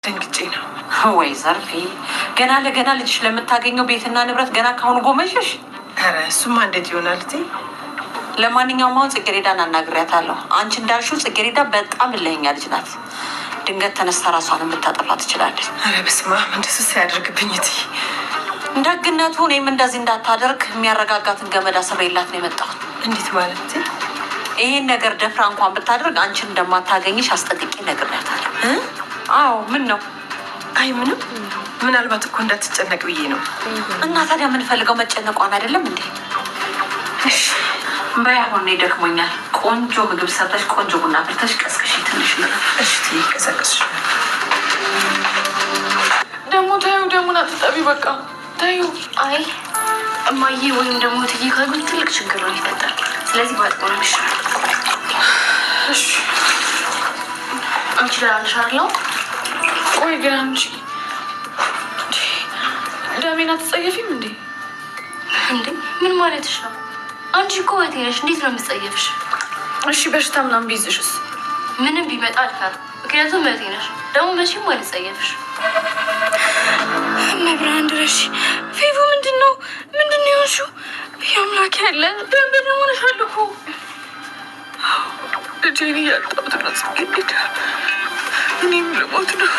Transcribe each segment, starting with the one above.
ደንግጬ ነው ወይ ዘርፌ፣ ገና ለገና ልጅሽ ለምታገኘው ቤትና ንብረት ገና ካሁኑ ጎመሸሽ? ኧረ እሱማ እንዴት ይሆናል? ለማንኛውም አሁን ጽጌሬዳን አናግሬያታለሁ። አንቺ እንዳልሽው ጽጌሬዳ በጣም እልኸኛ ልጅ ናት። ድንገት ተነስታ ራሷን የምታጠፋ ትችላለች። ኧረ በስመ አብ፣ እንደሱ ሲያደርግብኝ ደግነቱ እኔም እንደዚህ እንዳታደርግ የሚያረጋጋትን ገመድ አስሬላት ነው የመጣሁት። እንዴት ማለት? ይሄን ነገር ደፍራ እንኳን ብታደርግ አንቺን እንደማታገኝሽ አስጠንቅቄ ነግሬያታለሁ። አዎ ምን ነው? አይ ምንም፣ ምናልባት እኮ እንዳትጨነቅ ብዬ ነው። እና ታዲያ የምንፈልገው መጨነቋን አይደለም እንዴ? በይ አሁን እኔ ደክሞኛል። ቆንጆ ምግብ ሰርተሽ ቆንጆ ቡና ፍልተሽ ቀስቅሽ ትንሽ ነው። እሺ ቀሰቅሽ። ደግሞ ታዩ ደግሞ ናትጠቢ በቃ ታዩ። አይ እማዬ ወይም ደግሞ ትዬ ካሉ ትልቅ ችግር ነው ይፈጠራል። ስለዚህ ባጥቆን ይሻላል። እሺ አንቺ ላንሻለው። ቆይ ግን አንቺ ደሜን አትጸየፊም እንዴ? እንዴ ምን ማለትሽ ነው? አንቺ እኮ እህቴ ነሽ። እንዴት ነው የምትጸየፍሽ? እሺ በሽታ ምናምን ቢይዝሽስ? ምንም ቢመጣ አልፈራም፣ ምክንያቱም እህቴ ነሽ። ደግሞ መቼም አልጸየፍሽ። መብራን ድረሽ ፌቡ ምንድን ነው የሆንሽው? የአምላክ ያለ በምን ሆነሻል እኮ ልጄን እያጣሁት ነው። ጽጌረዳ እኔም ልሞት ነው።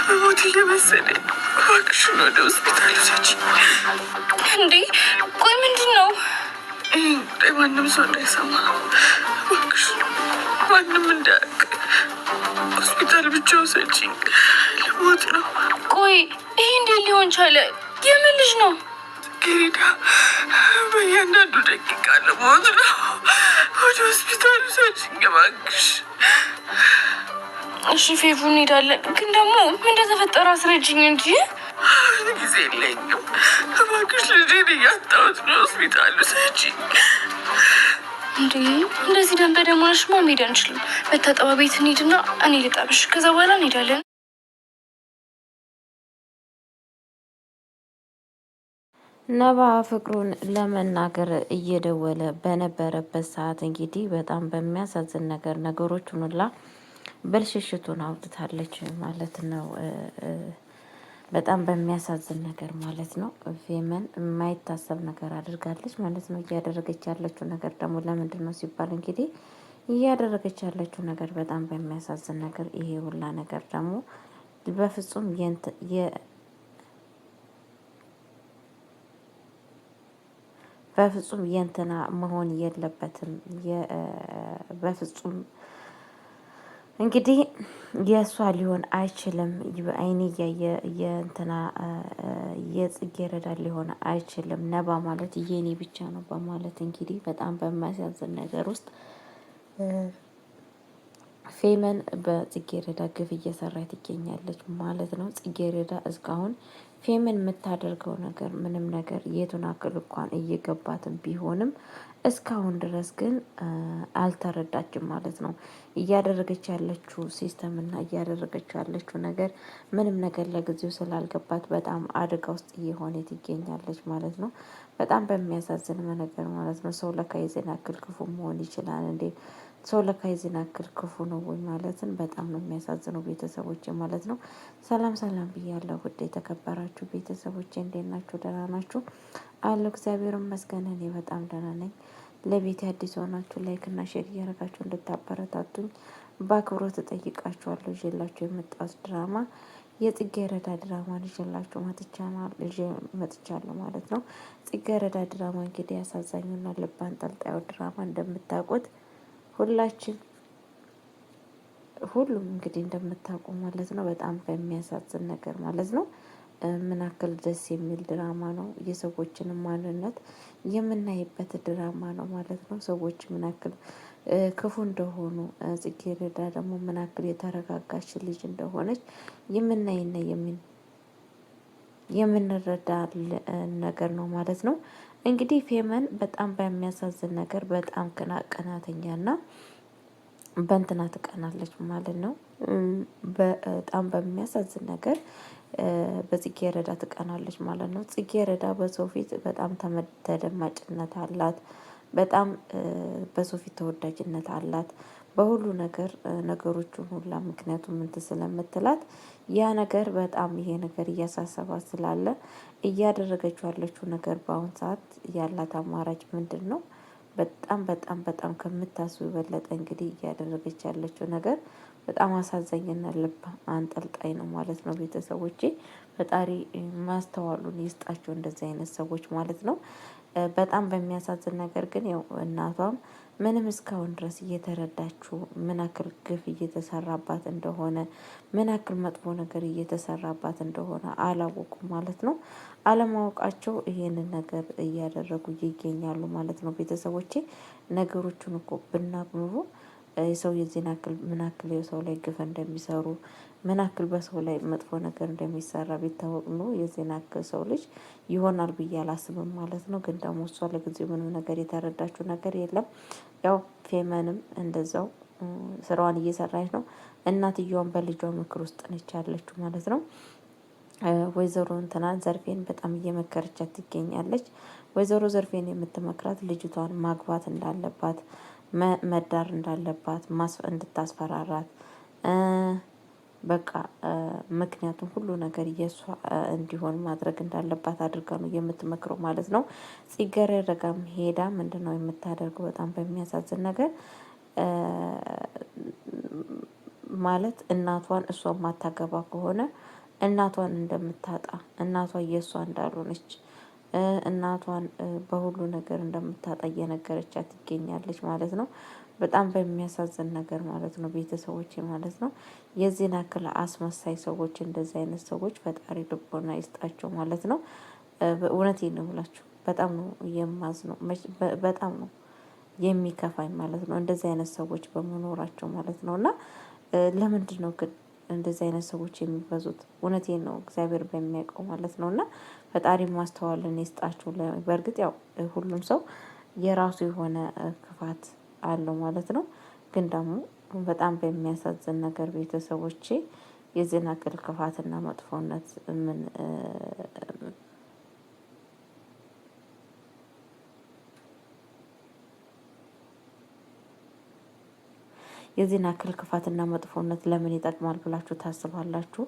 በሞት እየመሰለኝ እባክሽን ወደ ሆስፒታል ውሰጂኝ። እንዴ ቆይ ምንድን ነው? ይህን ጉዳይ ማንም ሰው እንዳይሰማ እባክሽን፣ ማንም እንዳያውቅ ሆስፒታል ብቻ ውሰጂኝ። ልሞት ነው። ቆይ ይሄ እንዴት ሊሆን ቻለ? የምን ልጅ ነው? ጽጌረዳ በእያንዳንዱ ደቂቃ ልሞት ነው። ወደ ሆስፒታል ውሰጂኝ እባክሽ። እሺ ፌቡ እንሄዳለን፣ ግን ደግሞ ምን እንደተፈጠረ አስረጅኝ እንጂ። ጊዜ የለኝም እባክሽ፣ ልጄን እያጣሁት ነው። ሆስፒታል ውሰጂኝ። እንዴ እንደዚህ ደም በደም ሆነሽማ መሄድ አንችልም። መታጠቢያ ቤት እንሂድና እኔ ልጣብሽ፣ ከዛ በኋላ እንሄዳለን። ነባ ፍቅሩን ለመናገር እየደወለ በነበረበት ሰዓት እንግዲህ በጣም በሚያሳዝን ነገር ነገሮቹን ሁላ በልሽሽቱን አውጥታለች ማለት ነው። በጣም በሚያሳዝን ነገር ማለት ነው። ፌመን የማይታሰብ ነገር አድርጋለች ማለት ነው። እያደረገች ያለችው ነገር ደግሞ ለምንድን ነው ሲባል እንግዲህ እያደረገች ያለችው ነገር በጣም በሚያሳዝን ነገር፣ ይሄ ሁላ ነገር ደግሞ በፍጹም የእንትና መሆን የለበትም። በፍጹም እንግዲህ የእሷ ሊሆን አይችልም። አይኔ እያየ የእንትና የጽጌረዳ ሊሆን አይችልም። ነባ ማለት የኔ ብቻ ነው በማለት እንግዲህ በጣም በሚያሳዝን ነገር ውስጥ ፌመን በጽጌረዳ ግፍ እየሰራች ትገኛለች ማለት ነው። ጽጌረዳ እስካሁን ፌመን የምታደርገው ነገር ምንም ነገር የቱን አክል እንኳን እየገባትም ቢሆንም እስካሁን ድረስ ግን አልተረዳችም ማለት ነው። እያደረገች ያለችው ሲስተም እና እያደረገች ያለችው ነገር ምንም ነገር ለጊዜው ስላልገባት በጣም አደጋ ውስጥ እየሆነ ትገኛለች ማለት ነው። በጣም በሚያሳዝን ነገር ማለት ነው። ሰው ለካ የዜና ያክል ክፉ መሆን ይችላል እንዴ? ሰው ለካ የዜና ያክል ክፉ ነው ወይ ማለትን በጣም ነው የሚያሳዝነው ቤተሰቦች ማለት ነው። ሰላም ሰላም ብያለሁ ውድ የተከበራችሁ ቤተሰቦች፣ እንዴት ናችሁ? ደህና ናችሁ? አለሁ እግዚአብሔር ይመስገን እኔ በጣም ደህና ነኝ። ለቤት አዲስ ሆናችሁ ላይክ እና ሼር እያደረጋችሁ እንድታበረታቱኝ በአክብሮት እጠይቃችኋለሁ። ይዤላችሁ የመጣሁት ድራማ የጽጌረዳ ድራማን ይዤላችሁ መጥቻለሁ ማለት ነው። ጽጌረዳ ድራማ እንግዲህ አሳዛኙና ልብ አንጠልጣዩ ድራማ እንደምታውቁት ሁሉም እንግዲህ እንደምታውቁ ማለት ነው። በጣም በሚያሳዝን ነገር ማለት ነው። ምን ያክል ደስ የሚል ድራማ ነው። የሰዎችን ማንነት የምናይበት ድራማ ነው ማለት ነው። ሰዎች ምን ያክል ክፉ እንደሆኑ፣ ጽጌረዳ ደግሞ ምን ያክል የተረጋጋች ልጅ እንደሆነች የምናይና የምንረዳ ነገር ነው ማለት ነው። እንግዲህ ፌመን በጣም በሚያሳዝን ነገር በጣም ቀናተኛና በእንትና ትቀናለች ማለት ነው። በጣም በሚያሳዝን ነገር በጽጌረዳ ትቀናለች ማለት ነው። ጽጌረዳ በሰው ፊት በጣም ተደማጭነት አላት። በጣም በሰው ፊት ተወዳጅነት አላት። በሁሉ ነገር ነገሮቹን ሁላ ምክንያቱም እንትን ስለምትላት ያ ነገር በጣም ይሄ ነገር እያሳሰባት ስላለ እያደረገችው ያለችው ነገር በአሁን ሰዓት ያላት አማራጭ ምንድን ነው? በጣም በጣም በጣም ከምታስቡ የበለጠ እንግዲህ እያደረገች ያለችው ነገር በጣም አሳዛኝና ልብ አንጠልጣይ ነው ማለት ነው። ቤተሰቦቼ ፈጣሪ ማስተዋሉን ይስጣቸው እንደዚህ አይነት ሰዎች ማለት ነው። በጣም በሚያሳዝን ነገር ግን ያው እናቷም ምንም እስካሁን ድረስ እየተረዳችው ምን ያክል ግፍ እየተሰራባት እንደሆነ ምን ያክል መጥፎ ነገር እየተሰራባት እንደሆነ አላወቁም ማለት ነው። አለማወቃቸው ይሄንን ነገር እያደረጉ ይገኛሉ ማለት ነው። ቤተሰቦቼ ነገሮቹን እኮ ብናቅ ኑሮ የሰው የዚህን ያክል ምን ያክል የሰው ላይ ግፍ እንደሚሰሩ ምን ያክል በሰው ላይ መጥፎ ነገር እንደሚሰራ ቢታወቅ ኑሮ የዚህን ያክል ሰው ልጅ ይሆናል ብዬ አላስብም ማለት ነው። ግን ደግሞ እሷ ለጊዜው ምንም ነገር የተረዳችው ነገር የለም። ያው ፌመንም እንደዛው ስራዋን እየሰራች ነው። እናትየዋን በልጇ ምክር ውስጥ ነች ያለችው ማለት ነው። ወይዘሮ እንትናን ዘርፌን በጣም እየመከረቻት ትገኛለች። ወይዘሮ ዘርፌን የምትመክራት ልጅቷን ማግባት እንዳለባት መዳር እንዳለባት እንድታስፈራራት በቃ ምክንያቱም ሁሉ ነገር የእሷ እንዲሆን ማድረግ እንዳለባት አድርጋ ነው የምትመክረው ማለት ነው። ጽጌረዳም ሄዳ ምንድን ነው የምታደርገው? በጣም በሚያሳዝን ነገር ማለት እናቷን እሷ ማታገባ ከሆነ እናቷን እንደምታጣ እናቷ የእሷ እንዳልሆነች እናቷን በሁሉ ነገር እንደምታጣ እየነገረቻት ትገኛለች ማለት ነው። በጣም በሚያሳዝን ነገር ማለት ነው ቤተሰቦች ማለት ነው። የዚህን ያክል አስመሳይ ሰዎች እንደዚህ አይነት ሰዎች ፈጣሪ ልቦና ይስጣቸው ማለት ነው። እውነቴን ነው ብላችሁ በጣም ነው የማዝነው፣ በጣም ነው የሚከፋኝ ማለት ነው እንደዚህ አይነት ሰዎች በመኖራቸው ማለት ነው። እና ለምንድን ነው ግን እንደዚህ አይነት ሰዎች የሚበዙት? እውነቴን ነው እግዚአብሔር በሚያውቀው ማለት ነው። እና ፈጣሪ ማስተዋልን ይስጣችሁ። በእርግጥ ያው ሁሉም ሰው የራሱ የሆነ ክፋት አለው ማለት ነው። ግን ደግሞ በጣም በሚያሳዝን ነገር ቤተሰቦቼ የዚህን ያክል ክፋትና መጥፎነት ምን የዚህን ያክል ክፋትና መጥፎነት ለምን ይጠቅማል ብላችሁ ታስባላችሁ?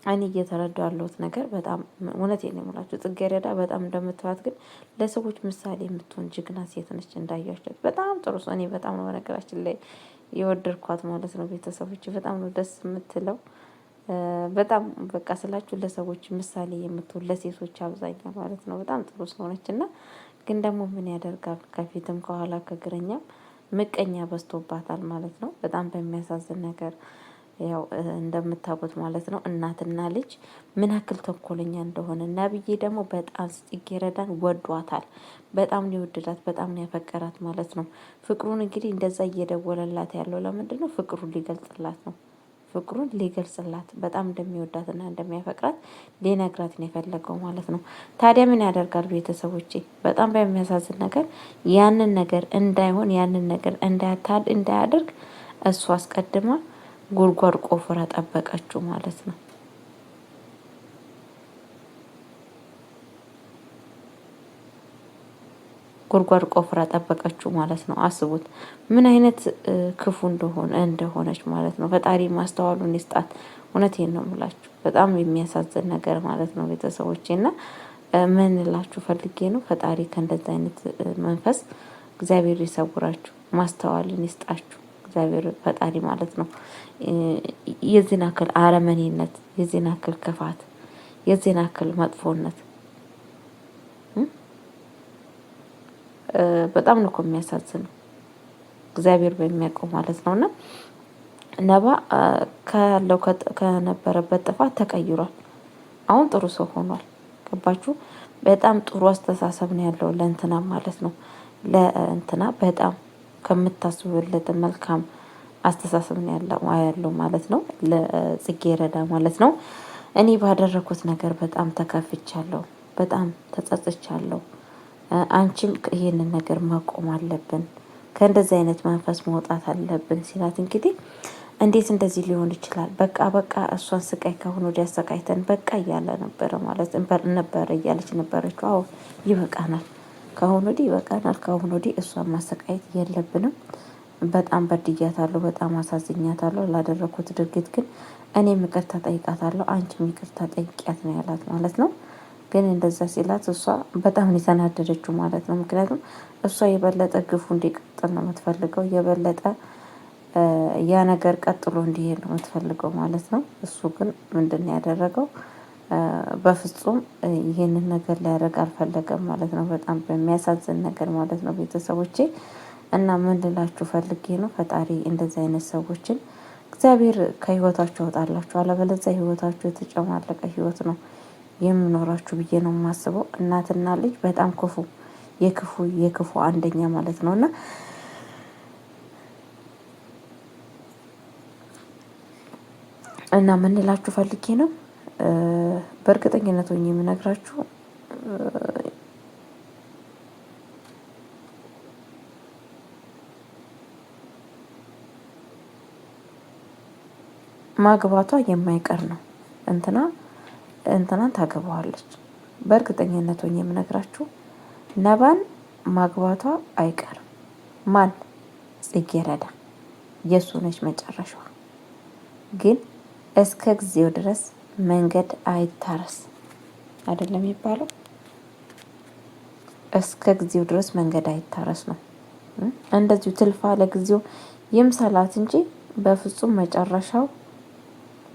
እኔ እየተረዳሁ ያለሁት ነገር በጣም እውነቴን ነው የምላችሁ። ጽጌረዳ በጣም እንደምትዋት ግን ለሰዎች ምሳሌ የምትሆን ጀግና ሴት ነች። እንዳያችኋት በጣም ጥሩ ሰው። እኔ በጣም ነው በነገራችን ላይ የወደድኳት ማለት ነው። ቤተሰቦች በጣም ነው ደስ የምትለው። በጣም በቃ ስላችሁ ለሰዎች ምሳሌ የምትሆን ለሴቶች አብዛኛው ማለት ነው። በጣም ጥሩ ሰው ነች እና ግን ደግሞ ምን ያደርጋል ከፊትም ከኋላ ከእግረኛም ምቀኛ በዝቶባታል ማለት ነው። በጣም በሚያሳዝን ነገር ያው እንደምታውቁት ማለት ነው እናትና ልጅ ምን ያክል ተንኮለኛ እንደሆነ ነብዬ ደግሞ በጣም ጽጌረዳን ወዷታል። በጣም ነው የወደዳት፣ በጣም ነው ያፈቀራት ማለት ነው። ፍቅሩን እንግዲህ እንደዛ እየደወለላት ያለው ለምንድን ነው? ፍቅሩን ሊገልጽላት ነው። ፍቅሩን ሊገልጽላት በጣም እንደሚወዳትና እንደሚያፈቅራት ሊነግራት ነው የፈለገው ማለት ነው። ታዲያ ምን ያደርጋል ቤተሰቦቼ? በጣም በሚያሳዝን ነገር ያንን ነገር እንዳይሆን ያንን ነገር እንዳያደርግ እሱ አስቀድማ ጉድጓድ ቆፍራ ጠበቀችው ማለት ነው። ጉድጓድ ቆፍራ ጠበቀችው ማለት ነው። አስቡት ምን አይነት ክፉ እንደሆነች ማለት ነው። ፈጣሪ ማስተዋሉን ይስጣት። እውነቴን ነው የምላችሁ በጣም የሚያሳዝን ነገር ማለት ነው ቤተሰቦቼ። እና ምን እላችሁ ፈልጌ ነው ፈጣሪ ከእንደዚህ አይነት መንፈስ እግዚአብሔር ይሰውራችሁ፣ ማስተዋልን ይስጣችሁ እግዚአብሔር ፈጣሪ ማለት ነው። የዚህን ያክል አረመኔነት፣ የዚህን ያክል ክፋት፣ የዚህን ያክል መጥፎነት በጣም ነው እኮ የሚያሳዝነው እግዚአብሔር በሚያውቀው ማለት ነው። እና ነባ ካለው ከነበረበት ጥፋት ተቀይሯል። አሁን ጥሩ ሰው ሆኗል። ገባችሁ? በጣም ጥሩ አስተሳሰብ ነው ያለው ለእንትና ማለት ነው። ለእንትና በጣም ከምታስቡለት መልካም አስተሳሰብ ነው ያለው ማለት ነው። ለጽጌረዳ ማለት ነው። እኔ ባደረኩት ነገር በጣም ተከፍቻለሁ፣ በጣም ተጸጽቻለሁ። አንቺም ይሄንን ነገር ማቆም አለብን፣ ከእንደዚህ አይነት መንፈስ መውጣት አለብን ሲላት እንግዲህ እንዴት እንደዚህ ሊሆን ይችላል? በቃ እሷን ስቃይ ከአሁን ወዲህ አሰቃይተን በቃ እያለ ነበረ ማለት ነበረ እያለች ነበረችው። አዎ ይበቃናል፣ ከአሁን ወዲህ ይበቃናል፣ ከአሁን ወዲህ እሷን ማሰቃየት የለብንም፣ በጣም በድያታለሁ፣ በጣም አሳዝኛታለሁ። ላደረኩት ድርጊት ግን እኔም ይቅርታ ጠይቃታለሁ፣ አንቺም ይቅርታ ጠይቂያት ነው ያላት ማለት ነው። ግን እንደዛ ሲላት እሷ በጣም ነው የተናደደችው ማለት ነው። ምክንያቱም እሷ የበለጠ ግፉ እንዲቀጥል ነው የምትፈልገው፣ የበለጠ ያ ነገር ቀጥሎ እንዲሄድ ነው የምትፈልገው ማለት ነው። እሱ ግን ምንድን ነው ያደረገው? በፍጹም ይሄንን ነገር ሊያደርግ አልፈለገም ማለት ነው። በጣም በሚያሳዝን ነገር ማለት ነው ቤተሰቦቼ። እና ምን ልላችሁ ፈልጌ ነው፣ ፈጣሪ እንደዚህ አይነት ሰዎችን እግዚአብሔር ከህይወታችሁ ያወጣላችሁ፣ አለበለዚያ ህይወታችሁ የተጨማለቀ ህይወት ነው የሚኖራችሁ ብዬ ነው የማስበው። እናትና ልጅ በጣም ክፉ የክፉ አንደኛ ማለት ነው። እና ምን ልላችሁ ፈልጌ ነው፣ በእርግጠኝነት ሆኜ የምነግራችሁ ማግባቷ የማይቀር ነው። እንትናን ታገባዋለች። በእርግጠኝነት ሆኜ የምነግራችሁ ነባን ማግባቷ አይቀርም። ማን? ጽጌረዳ የእሱ ነች መጨረሻዋ። ግን እስከ ጊዜው ድረስ መንገድ አይታረስ አይደለም የሚባለው? እስከ ጊዜው ድረስ መንገድ አይታረስ ነው። እንደዚሁ ትልፋ ለጊዜው ይምሰላት እንጂ በፍጹም መጨረሻው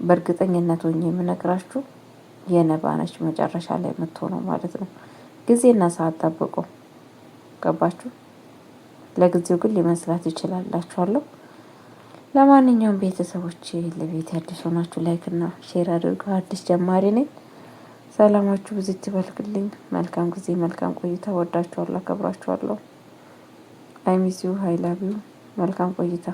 በእርግጠኝነት ሆኜ የምነግራችሁ የነባ ነች መጨረሻ ላይ የምትሆነው ማለት ነው። ጊዜና ሰዓት ጠብቆ ገባችሁ? ለጊዜው ግን ሊመስላት ይችላላችኋለሁ። ለማንኛውም ቤተሰቦች ለቤት አዲስ ሆናችሁ ላይክ እና ሼር አድርጉ። አዲስ ጀማሪ ነኝ። ሰላማችሁ ብዙ ይበልክልኝ። መልካም ጊዜ፣ መልካም ቆይታ። ወዳችኋለሁ፣ አከብራችኋለሁ። አይ ሚስ ዩ፣ አይ ላቭ ዩ። መልካም ቆይታ